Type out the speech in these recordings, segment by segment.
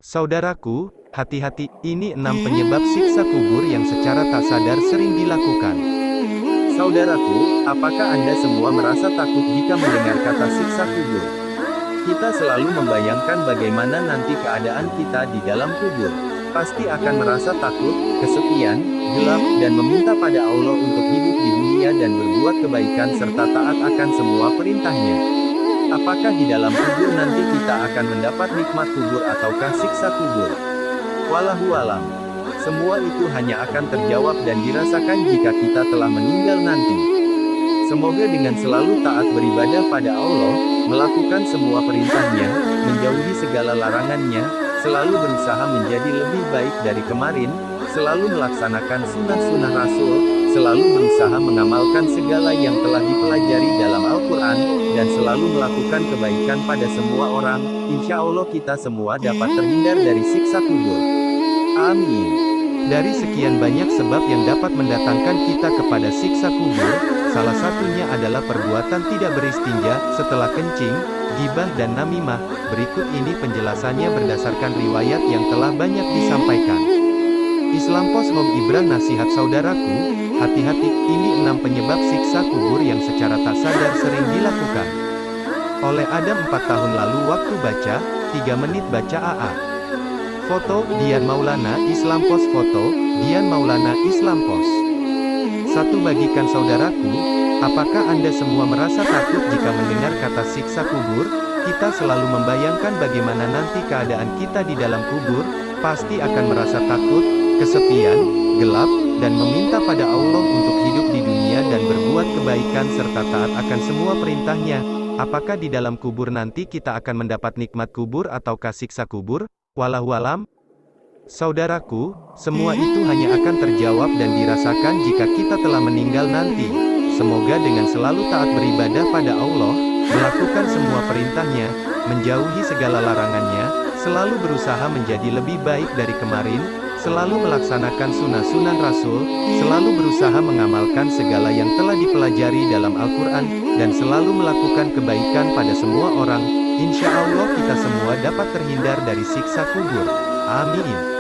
Saudaraku, hati-hati, ini 6 penyebab siksa kubur yang secara tak sadar sering dilakukan. Saudaraku, apakah Anda semua merasa takut jika mendengar kata siksa kubur? Kita selalu membayangkan bagaimana nanti keadaan kita di dalam kubur. Pasti akan merasa takut, kesepian, gelap, dan meminta pada Allah untuk hidup di dunia dan berbuat kebaikan serta taat akan semua perintahnya. Apakah di dalam kubur nanti kita akan mendapat nikmat kubur ataukah siksa kubur? Wallahu alam. Semua itu hanya akan terjawab dan dirasakan jika kita telah meninggal nanti. Semoga dengan selalu taat beribadah pada Allah, melakukan semua perintahnya, menjauhi segala larangannya, selalu berusaha menjadi lebih baik dari kemarin, selalu melaksanakan sunnah-sunnah Rasul, selalu berusaha mengamalkan segala yang telah dipelajari dalam Al-Quran, dan selalu melakukan kebaikan pada semua orang. Insya Allah kita semua dapat terhindar dari siksa kubur. Amin. Dari sekian banyak sebab yang dapat mendatangkan kita kepada siksa kubur, salah satunya adalah perbuatan tidak beristinja, setelah kencing, gibah dan namimah. Berikut ini penjelasannya berdasarkan riwayat yang telah banyak disampaikan. Islam Post Home Ibrah nasihat saudaraku, hati-hati, ini 6 penyebab siksa kubur yang secara tak sadar sering dilakukan. Oleh Adam 4 tahun lalu waktu baca, 3 menit baca AA. Foto, Dian Maulana Islam Post. Foto, Dian Maulana Islam Post. Satu bagikan saudaraku, apakah Anda semua merasa takut jika mendengar kata siksa kubur? Kita selalu membayangkan bagaimana nanti keadaan kita di dalam kubur, pasti akan merasa takut, kesepian, gelap, dan meminta pada Allah untuk hidup di dunia dan berbuat kebaikan serta taat akan semua perintahnya. Apakah di dalam kubur nanti kita akan mendapat nikmat kubur ataukah siksa kubur? Wallahu alam. Saudaraku, semua itu hanya akan terjawab dan dirasakan jika kita telah meninggal nanti. Semoga dengan selalu taat beribadah pada Allah, melakukan semua perintahnya, menjauhi segala larangannya, selalu berusaha menjadi lebih baik dari kemarin, selalu melaksanakan sunnah-sunnah Rasul, selalu berusaha mengamalkan segala yang telah dipelajari dalam Al-Quran, dan selalu melakukan kebaikan pada semua orang. Insya Allah kita semua dapat terhindar dari siksa kubur. Amin.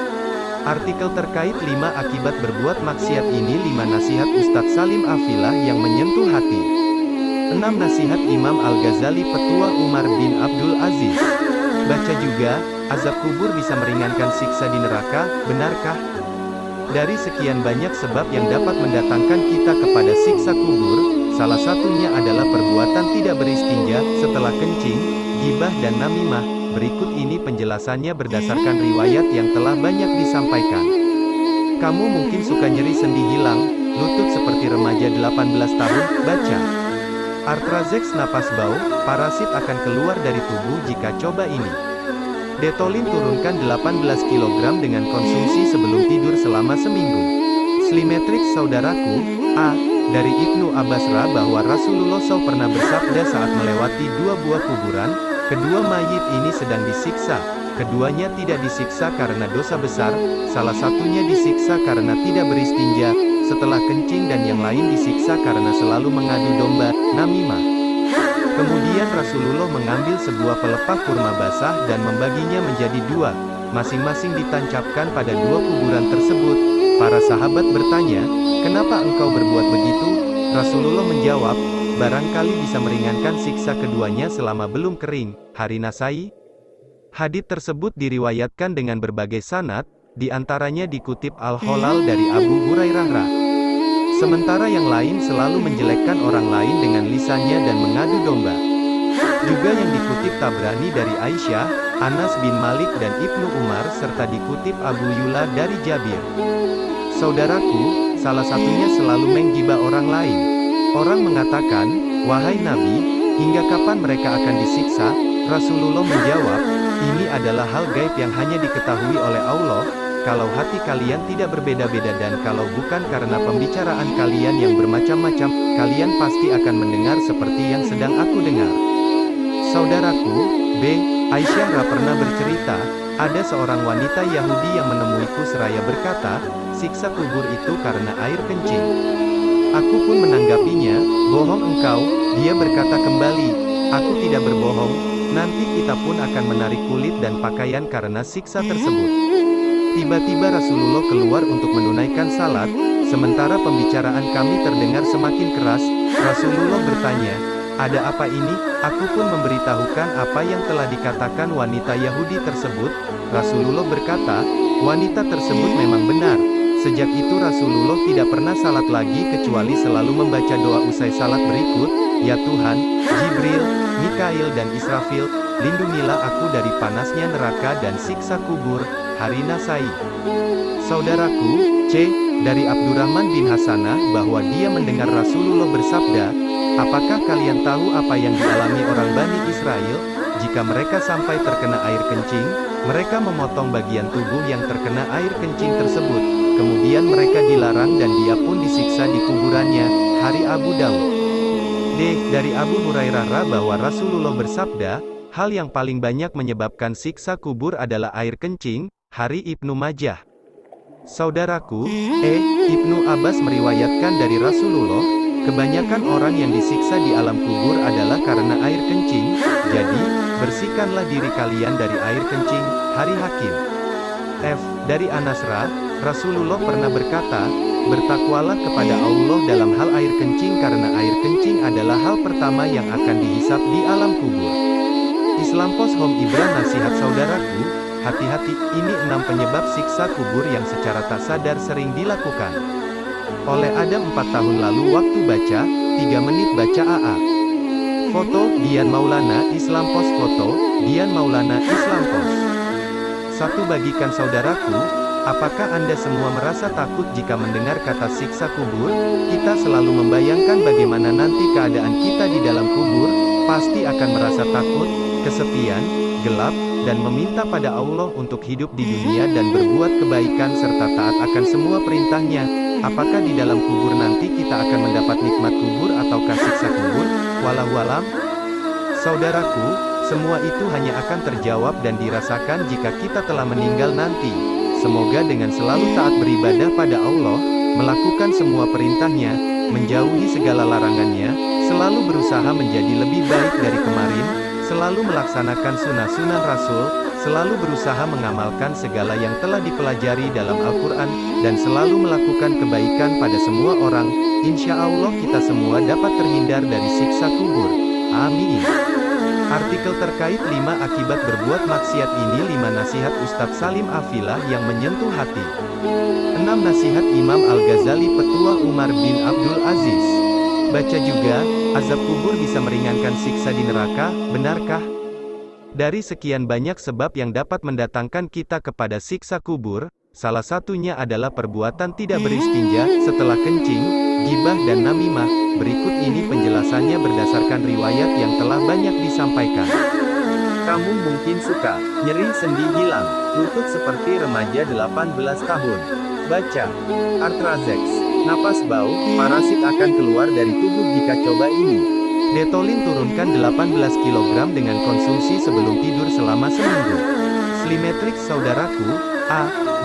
Artikel terkait 5 akibat berbuat maksiat ini. 5 nasihat Ustadz Salim Afilah yang menyentuh hati. 6 nasihat Imam Al-Ghazali Petua Umar bin Abdul Aziz. Baca juga, azab kubur bisa meringankan siksa di neraka, benarkah? Dari sekian banyak sebab yang dapat mendatangkan kita kepada siksa kubur, salah satunya adalah perbuatan tidak beristinja, setelah kencing, gibah dan namimah. Berikut ini penjelasannya berdasarkan riwayat yang telah banyak disampaikan. Kamu mungkin suka nyeri sendi hilang, lutut seperti remaja 18 tahun, baca. Artrazeks napas bau, parasit akan keluar dari tubuh jika coba ini. Detolin turunkan 18 kg dengan konsumsi sebelum tidur selama seminggu. Slimetrix saudaraku, dari Ibnu Abbasra bahwa Rasulullah SAW pernah bersabda saat melewati 2 buah kuburan, kedua mayit ini sedang disiksa. Keduanya tidak disiksa karena dosa besar, salah satunya disiksa karena tidak beristinja, setelah kencing dan yang lain disiksa karena selalu mengadu domba, namimah. Kemudian Rasulullah mengambil sebuah pelepah kurma basah dan membaginya menjadi 2, masing-masing ditancapkan pada 2 kuburan tersebut. Para sahabat bertanya, "Kenapa engkau berbuat begitu?" Rasulullah menjawab, "Barangkali bisa meringankan siksa keduanya selama belum kering." Hari Nasai. Hadits tersebut diriwayatkan dengan berbagai sanad, di antaranya dikutip Al-Holal dari Abu Hurairah ra. Sementara yang lain selalu menjelekkan orang lain dengan lisannya dan mengadu domba. Juga yang dikutip Tabrani dari Aisyah, Anas bin Malik dan Ibnu Umar serta dikutip Abu Yula dari Jabir. Saudaraku, salah satunya selalu menggibah orang lain. Orang mengatakan, "Wahai Nabi, hingga kapan mereka akan disiksa?" Rasulullah menjawab, "Ini adalah hal gaib yang hanya diketahui oleh Allah. Kalau hati kalian tidak berbeda-beda dan kalau bukan karena pembicaraan kalian yang bermacam-macam, kalian pasti akan mendengar seperti yang sedang aku dengar." Saudaraku, Aisyah pernah bercerita, ada seorang wanita Yahudi yang menemuiku seraya berkata, "Siksa kubur itu karena air kencing." Aku pun menanggapinya, "Bohong engkau." Dia berkata kembali, "Aku tidak berbohong, Nanti kita pun akan menarik kulit dan pakaian karena siksa tersebut. Tiba-tiba Rasulullah keluar untuk menunaikan salat, sementara pembicaraan kami terdengar semakin keras. Rasulullah bertanya, "Ada apa ini?" Aku pun memberitahukan apa yang telah dikatakan wanita Yahudi tersebut. Rasulullah berkata, wanita tersebut memang benar. Sejak itu Rasulullah tidak pernah salat lagi kecuali selalu membaca doa usai salat berikut, "Ya Tuhan, Jibril, Mikail dan Israfil, lindungilah aku dari panasnya neraka dan siksa kubur." Hari Nasai. Saudaraku, dari Abdurrahman bin Hasanah bahwa dia mendengar Rasulullah bersabda, "Apakah kalian tahu apa yang dialami orang Bani Israel? Jika mereka sampai terkena air kencing, mereka memotong bagian tubuh yang terkena air kencing tersebut. Kemudian mereka dilarang dan dia pun disiksa di kuburannya." Hari Abu Daud. Dari Abu Hurairah bahwa Rasulullah bersabda, hal yang paling banyak menyebabkan siksa kubur adalah air kencing. Hari Ibnu Majah. Saudaraku, Ibnu Abbas meriwayatkan dari Rasulullah, kebanyakan orang yang disiksa di alam kubur adalah karena air kencing. Jadi, bersihkanlah diri kalian dari air kencing. Hari Hakim. Dari Anas Rasulullah pernah berkata, bertakwalah kepada Allah dalam hal air kencing karena air kencing adalah hal pertama yang akan dihisap di alam kubur. Islam Post Home Ibra nasihat saudaraku, hati-hati, ini 6 penyebab siksa kubur yang secara tak sadar sering dilakukan oleh Adam 4 tahun lalu waktu baca, 3 menit baca AA. Foto, Dian Maulana, Islam Post. Foto, Dian Maulana, Islam Post. 1. Bagikan saudaraku, apakah Anda semua merasa takut jika mendengar kata siksa kubur? Kita selalu membayangkan bagaimana nanti keadaan kita di dalam kubur, pasti akan merasa takut, kesepian, gelap, dan meminta pada Allah untuk hidup di dunia dan berbuat kebaikan serta taat akan semua perintahnya. Apakah di dalam kubur nanti kita akan mendapat nikmat kubur ataukah siksa kubur? Wallahu alam. Saudaraku, semua itu hanya akan terjawab dan dirasakan jika kita telah meninggal nanti. Semoga dengan selalu taat beribadah pada Allah, melakukan semua perintahnya, menjauhi segala larangannya, selalu berusaha menjadi lebih baik dari kemarin, selalu melaksanakan sunnah-sunnah Rasul, selalu berusaha mengamalkan segala yang telah dipelajari dalam Al-Quran, dan selalu melakukan kebaikan pada semua orang. Insya Allah kita semua dapat terhindar dari siksa kubur. Amin. Artikel terkait 5 akibat berbuat maksiat ini. 5 nasihat Ustadz Salim Afilah yang menyentuh hati. 6 nasihat Imam Al-Ghazali Petua Umar bin Abdul Aziz. Baca juga, azab kubur bisa meringankan siksa di neraka, benarkah? Dari sekian banyak sebab yang dapat mendatangkan kita kepada siksa kubur, salah satunya adalah perbuatan tidak beristinja, setelah kencing, gibah dan namimah. Berikut ini penjelasannya berdasarkan riwayat yang telah banyak disampaikan. Kamu mungkin suka, nyeri sendi hilang, lutut seperti remaja 18 tahun. Baca, Arthrazex, napas bau, parasit akan keluar dari tubuh jika coba ini. Detolin turunkan 18 kg dengan konsumsi sebelum tidur selama seminggu. Slimetrix saudaraku,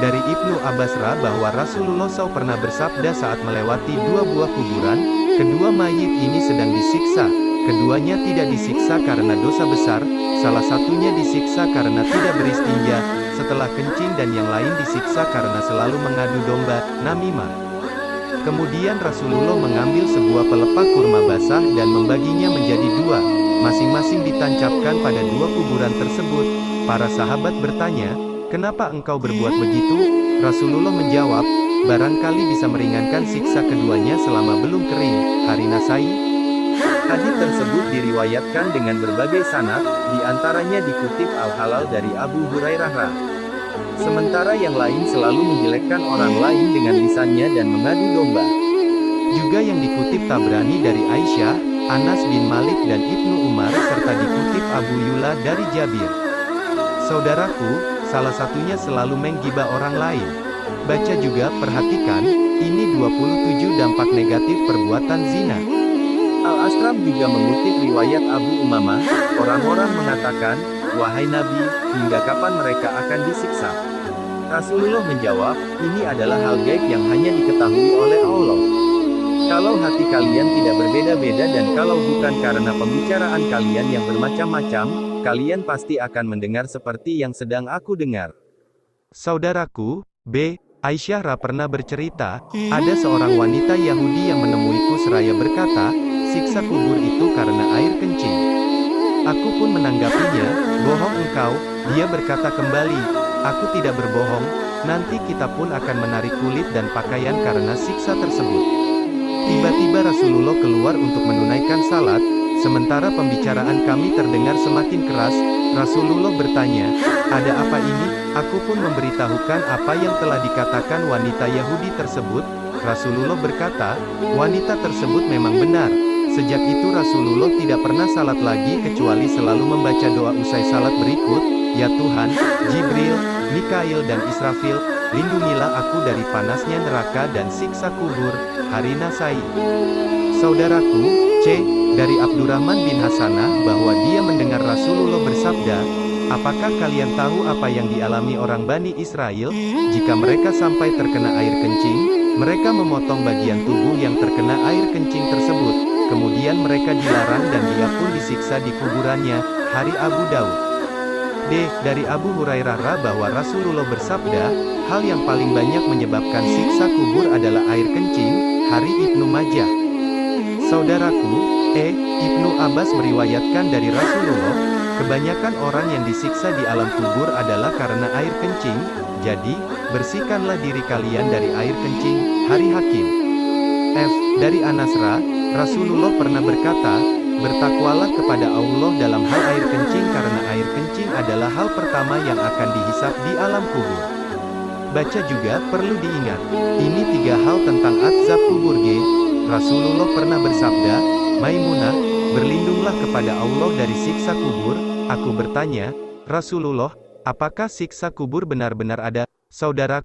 dari Ibnu Abbas bahwa Rasulullah SAW pernah bersabda saat melewati 2 buah kuburan, kedua mayit ini sedang disiksa. Keduanya tidak disiksa karena dosa besar, salah satunya disiksa karena tidak beristinja, setelah kencing dan yang lain disiksa karena selalu mengadu domba, namimah. Kemudian Rasulullah mengambil sebuah pelepah kurma basah dan membaginya menjadi 2, masing-masing ditancapkan pada 2 kuburan tersebut. Para sahabat bertanya, "Kenapa engkau berbuat begitu?" Rasulullah menjawab, "Barangkali bisa meringankan siksa keduanya selama belum kering." Hari Nasai. Hadits tersebut diriwayatkan dengan berbagai sanad, di antaranya dikutip Al-Halal dari Abu Hurairah. Sementara yang lain selalu menjelekkan orang lain dengan lisannya dan mengadu domba. Juga yang dikutip Tabrani dari Aisyah, Anas bin Malik dan Ibnu Umar serta dikutip Abu Yula dari Jabir. Saudaraku, salah satunya selalu menggibah orang lain. Baca juga, perhatikan, ini 27 dampak negatif perbuatan zina. Al-Asram juga mengutip riwayat Abu Umamah, orang-orang mengatakan, "Wahai Nabi, hingga kapan mereka akan disiksa?" Rasulullah menjawab, "Ini adalah hal gaib yang hanya diketahui oleh Allah. Kalau hati kalian tidak berbeda-beda dan kalau bukan karena pembicaraan kalian yang bermacam-macam, kalian pasti akan mendengar seperti yang sedang aku dengar. Saudaraku, B. Aisyah pernah bercerita, ada seorang wanita Yahudi yang menemuiku seraya berkata, siksa kubur itu karena air kencing. Aku pun menanggapinya, bohong engkau. Dia berkata kembali, aku tidak berbohong, nanti kita pun akan menarik kulit dan pakaian karena siksa tersebut. Tiba-tiba Rasulullah keluar untuk menunaikan salat, sementara pembicaraan kami terdengar semakin keras. Rasulullah bertanya, ada apa ini? Aku pun memberitahukan apa yang telah dikatakan wanita Yahudi tersebut. Rasulullah berkata, wanita tersebut memang benar. Sejak itu Rasulullah tidak pernah salat lagi kecuali selalu membaca doa usai salat berikut, ya Tuhan, Jibril, Mikail dan Israfil, lindungilah aku dari panasnya neraka dan siksa kubur. Hari Nasai. Saudaraku, C. Dari Abdurrahman bin Hasanah bahwa dia mendengar Rasulullah bersabda, apakah kalian tahu apa yang dialami orang Bani Israel? Jika mereka sampai terkena air kencing, mereka memotong bagian tubuh yang terkena air kencing tersebut. Kemudian mereka dilarang dan dia pun disiksa di kuburannya. Hari Abu Daud. D. Dari Abu Hurairah bahwa Rasulullah bersabda, hal yang paling banyak menyebabkan siksa kubur adalah air kencing. Hari Ibnu Majah. Saudaraku, E. Ibnu Abbas meriwayatkan dari Rasulullah, kebanyakan orang yang disiksa di alam kubur adalah karena air kencing, jadi, bersihkanlah diri kalian dari air kencing. Hari Hakim. F. Dari Anas Rasulullah pernah berkata, bertakwalah kepada Allah dalam hal air kencing karena air kencing adalah hal pertama yang akan dihisab di alam kubur. Baca juga, perlu diingat, ini 3 hal tentang azab kubur. G. Rasulullah pernah bersabda, Maimunah, berlindunglah kepada Allah dari siksa kubur. Aku bertanya, Rasulullah, apakah siksa kubur benar-benar ada? Saudara,